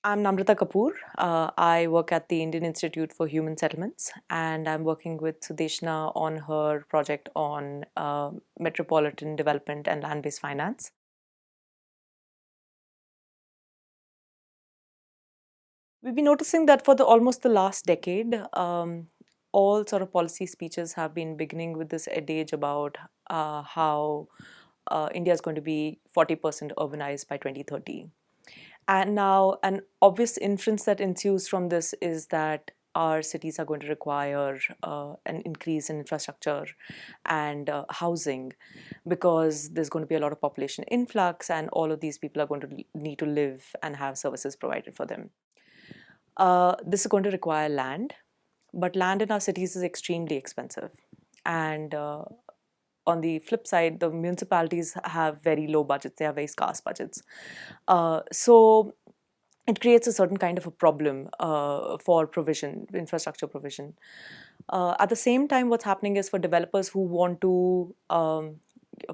I'm Namrata Kapoor. I work at the Indian Institute for Human Settlements, and I'm working with Sudeshna on her project on metropolitan development and land-based finance. We've been noticing that for almost the last decade, all sort of policy speeches have been beginning with this adage about how India is going to be 40% urbanized by 2030. And now, an obvious inference that ensues from this is that our cities are going to require an increase in infrastructure and housing, because there's going to be a lot of population influx, and all of these people are going to need to live and have services provided for them. This is going to require land, but land in our cities is extremely expensive. And on the flip side, the municipalities have very low budgets, they have very scarce budgets. So it creates a certain kind of a problem for provision, infrastructure provision. At the same time, what's happening is for developers who want to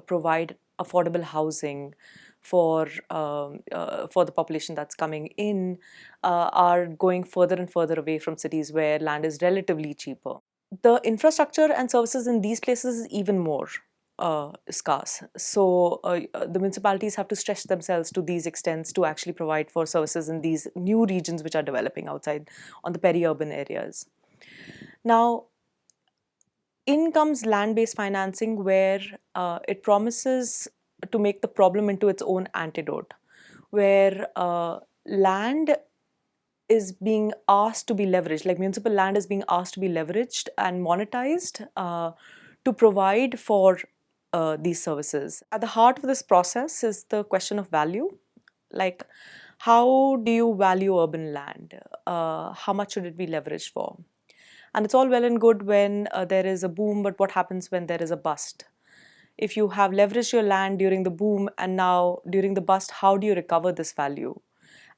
provide affordable housing for the population that's coming in, are going further and further away from cities where land is relatively cheaper. The infrastructure and services in these places is even more scarce. So the municipalities have to stretch themselves to these extents to actually provide for services in these new regions which are developing outside on the peri-urban areas. Now, in comes land-based financing, where it promises to make the problem into its own antidote, where land is being asked to be leveraged, like municipal land is being asked to be leveraged and monetized to provide for these services. At the heart of this process is the question of value. Like, how do you value urban land? How much should it be leveraged for? And it's all well and good when there is a boom, but what happens when there is a bust? If you have leveraged your land during the boom and now during the bust, how do you recover this value?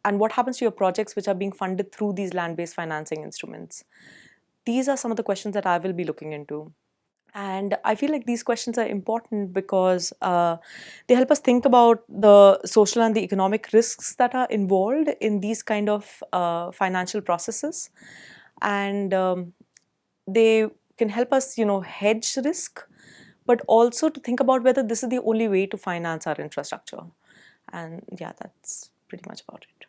And what happens to your projects which are being funded through these land-based financing instruments? These are some of the questions that I will be looking into. And I feel like these questions are important because they help us think about the social and the economic risks that are involved in these kind of financial processes. And they can help us, hedge risk, but also to think about whether this is the only way to finance our infrastructure. And yeah, that's pretty much about it.